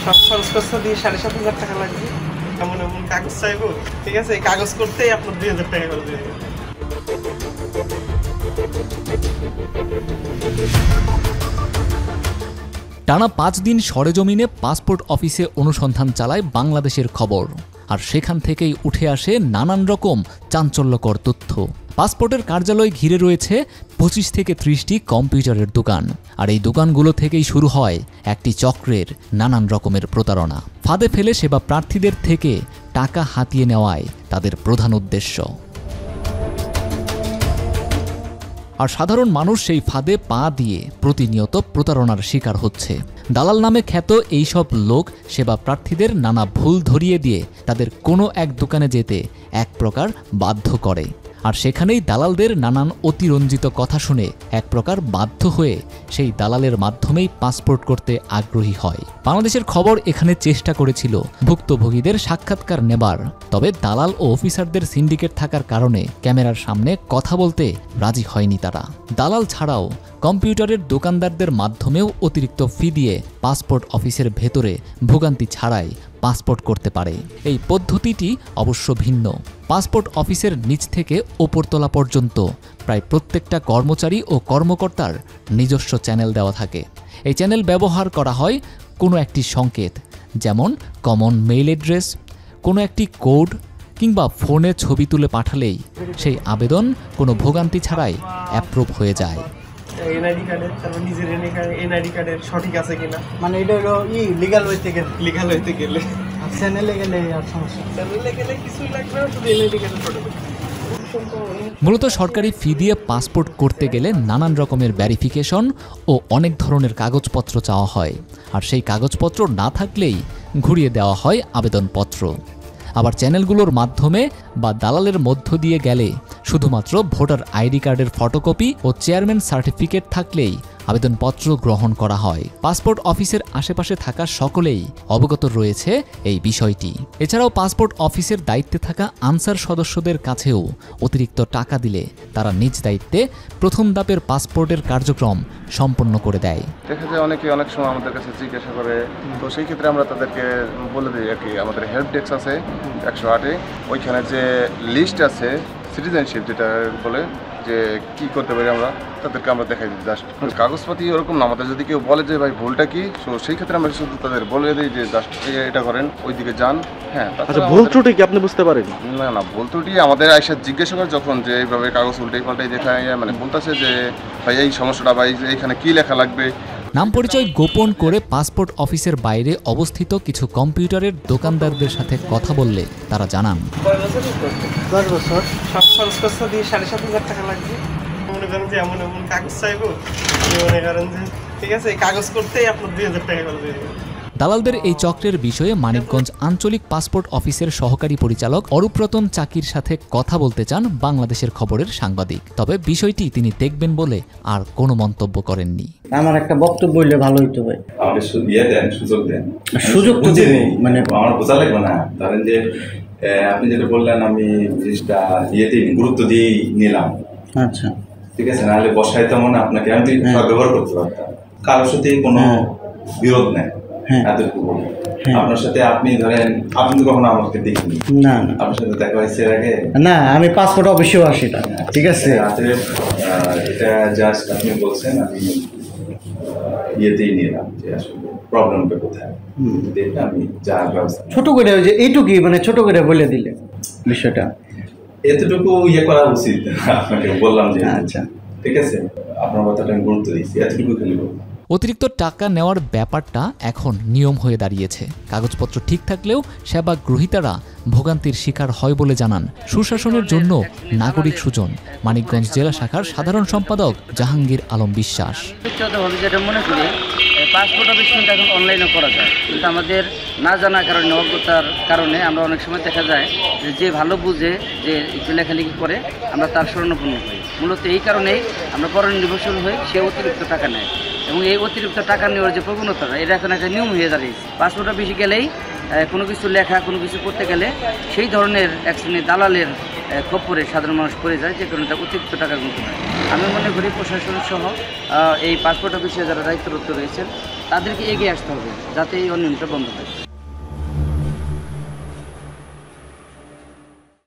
সব খরচ খরচা দিয়ে 7,500 টাকা লাগবে। এমন এমন কাগজ চাইবো, ঠিক আছে? এই কাগজ করতেই আপনার 2,000 টাকা খরচ হয়ে যাবে। টানা 5 দিন সরেজমিনে পাসপোর্ট অফিসে অনুসন্ধান চালায় বাংলাদেশের খবর, আর সেখান থেকেই উঠে আসে নানান রকম চাঞ্চল্যকর তথ্য। পাসপোর্টের কার্যালয় ঘিরে রয়েছে 25 থেকে 30টি কম্পিউটারের দোকান, আর এই দোকানগুলো থেকেই শুরু হয় একটি চক্রের নানান রকমের প্রতারণা। ফাঁদে ফেলে সেবা প্রার্থীদের থেকে টাকা হাতিয়ে নেওয়াই তাদের প্রধান উদ্দেশ্য। আর সাধারণ মানুষ সেই ফাঁদে পা দিয়ে প্রতিনিয়ত প্রতারণার শিকার হচ্ছে। দালাল নামে খ্যাত এইসব লোক সেবা প্রার্থীদের নানা ভুল ধরিয়ে দিয়ে তাদের কোনো এক দোকানে যেতে এক প্রকার বাধ্য করে, আর সেখানেই দালালদের নানান অতিরঞ্জিত কথা শুনে এক প্রকার বাধ্য হয়ে সেই দালালের মাধ্যমেই পাসপোর্ট করতে আগ্রহী হয়। বাংলাদেশের খবর এখানে চেষ্টা করেছিল ভুক্তভোগীদের সাক্ষাৎকার নেবার, তবে দালাল ও অফিসারদের সিন্ডিকেট থাকার কারণে ক্যামেরার সামনে কথা বলতে রাজি হয়নি তারা। দালাল ছাড়াও কম্পিউটারের দোকানদারদের মাধ্যমেও অতিরিক্ত ফি দিয়ে পাসপোর্ট অফিসের ভেতরে ভোগান্তি ছাড়াই পাসপোর্ট করতে পারে। এই পদ্ধতিটি অবশ্য ভিন্ন। পাসপোর্ট অফিসের নিচ থেকে ওপরতলা পর্যন্ত প্রায় প্রত্যেকটা কর্মচারী ও কর্মকর্তার নিজস্ব চ্যানেল দেওয়া থাকে। এই চ্যানেল ব্যবহার করা হয় কোনো একটি সংকেত, যেমন কমন মেইল অ্যাড্রেস, কোনো একটি কোড কিংবা ফোনে ছবি তুলে পাঠালেই সেই আবেদন কোনো ভোগান্তি ছাড়াই অ্যাপ্রুভ হয়ে যায়। এনআইডি কার্ডের, তারপর নিজের এনআইডি কার্ডের সঠিক আছে কিনা, মানে এটা হলো লিগ্যাল হইতে গেলে চ্যানেলে গেলে আর সমস্যা, চ্যানেলে গেলে কিছুই লাগবে না, শুধু এনআইডি কার্ডের ফটো। মূলত সরকারি ফি দিয়ে পাসপোর্ট করতে গেলে নানান রকমের ভেরিফিকেশন ও অনেক ধরনের কাগজপত্র চাওয়া হয়, আর সেই কাগজপত্র না থাকলেই ঘুরিয়ে দেওয়া হয় আবেদনপত্র। আবার চ্যানেলগুলোর মাধ্যমে বা দালালের মধ্য দিয়ে গেলে শুধুমাত্র ভোটার আইডি কার্ডের ফটোকপি ও চেয়ারম্যান সার্টিফিকেট থাকলেই আবেদনপত্র গ্রহণ করা হয়। পাসপোর্ট অফিসের আশেপাশে থাকা সকলেই অবগত রয়েছে এই বিষয়টি। এছাড়াও পাসপোর্ট অফিসের দায়িত্বে থাকা আনসার সদস্যদের কাছেও অতিরিক্ত টাকা দিলে তারা নিজ দায়িত্বে প্রথম ধাপের পাসপোর্টের কার্যক্রম সম্পন্ন করে দেয়। দেখা যায় অনেকে অনেক সময় আমাদের কাছে জিজ্ঞাসা করে, তো সেই ক্ষেত্রে আমরা তাদেরকে বলে দিই আর কি, আমাদের হেল্প ডেস্ক আছে 108-এ, ওইখানে যে লিস্ট আছে সিটিজেনশিপ যেটা বলে যে কি করতে পারি আমরা, তাদেরকে আমরা দেখাই দিই। জাস্ট কাগজপাতি ওরকম না, আমাদের যদি কেউ বলে যে ভাই ভুলটা কি, তো সেই ক্ষেত্রে আমরা শুধু তাদের বলে দিই যে জাস্ট এটা করেন, ওই দিকে যান। হ্যাঁ, আচ্ছা, ভুল ত্রুটি কি আপনি বুঝতে পারেন? না, ভুল ত্রুটি আমাদের আইসা জিজ্ঞাসা করে যখন, যে এইভাবে কাগজ উল্টাই পাল্টাই দেখায়, মানে বলতেছে যে ভাই এই সমস্যাটা বা এইখানে কি লেখা লাগবে। নাম পরিচয় গোপন করে পাসপোর্ট অফিসের বাইরে অবস্থিত কিছু কম্পিউটারের দোকানদারদের সাথে কথা বললে তারা জানান 10 বছর সব খরচ খরচা দিয়ে 7,500 টাকা লাগবে। মনে করেন যে এমন এমন কাগজ চাইবো, মনে করেন যে ঠিক আছে, এই কাগজ করতেই আপনার 2,000 টাকা খরচ হয়ে যাবে। দালালদের এই চক্রের বিষয়ে মানিকগঞ্জ আঞ্চলিক পাসপোর্ট অফিসের সহকারী পরিচালক অরূপরতন চাকির সাথে কথা বলতে চান বাংলাদেশের খবরের সাংবাদিক, তবে বিষয়টি তিনি দেখবেন বলে আর কোনো মন্তব্য করেননি। আমার একটা বক্তব্য বললে ভালো হইতো ভাই। আমাদের সুযোগ দেন, সুযোগ তো দেব, মানে আমার বোঝা লাগবে না। ধরেন যে আপনি যেটা বললেন, আমি জিনিসটা গুরুত্ব দিয়েই নিলাম। আচ্ছা, ঠিক আছে, নাহলে বসায় তেমন আপনাকে আমি ব্যবহার করতে পারতাম, কারোর সাথে কোনো বিরোধ নেই। আপনার সাথে আপনি ধরেন, আপনি তো কখনো আমাকে দেখিনি, না আপনার সাথে দেখা হয়েছে এর আগে? না, আমি পাসপোর্ট অফিসেও আসি না। ঠিক আছে, এটা জাস্ট আপনি বলছেন, আমি ইয়েতেই নিলাম যে আসলে প্রবলেমটা কোথায়, দেখে আমি যা ব্যবস্থা ছোট করে ওই যে এইটুকুই, মানে ছোট করে বলে দিলে বিষয়টা, এতটুকু ইয়ে করা উচিত। আপনাকে বললাম যে আচ্ছা ঠিক আছে, আপনার কথাটা আমি গুরুত্ব দিচ্ছি, এতটুকু খেলে বললাম। অতিরিক্ত টাকা নেওয়ার ব্যাপারটা এখন নিয়ম হয়ে দাঁড়িয়েছে। কাগজপত্র ঠিক থাকলেও সেবা গ্রহীতারা ভোগান্তির শিকার হয় বলে জানান সুশাসনের জন্য নাগরিক সুজন মানিকগঞ্জ জেলা শাখার সাধারণ সম্পাদক জাহাঙ্গীর আলম বিশ্বাস। যেটা মনে করি, পাসপোর্ট অফিস কিন্তু এখন অনলাইনে করা যায়, কিন্তু আমাদের না জানার কারণে, অজ্ঞতার কারণে আমরা অনেক সময় দেখা যায় যে ভালো বুঝে যে একটু লেখালেখি করে আমরা তার শরণাপন্ন হই। মূলত এই কারণেই আমরা পরনির্ভরশীল হই, সে অতিরিক্ত টাকা নেয়, এবং এই অতিরিক্ত টাকা নেওয়ার যে প্রবণতাটা, এটা এখন একটা নিয়ম হয়ে দাঁড়িয়েছে। পাসপোর্ট অফিসে গেলেই কোনো কিছু লেখা, কোনো কিছু করতে গেলে সেই ধরনের এক শ্রেণীর দালালের খপ্পরে সাধারণ মানুষ পড়ে যায়, যে কারণে অতিরিক্ত টাকা গুনতে হয়। আমি মনে করি প্রশাসন সহ এই পাসপোর্ট অফিসে যারা দায়িত্বরত রয়েছেন তাদেরকে এগিয়ে আসতে হবে যাতে এই অনিয়মটা বন্ধ হয়।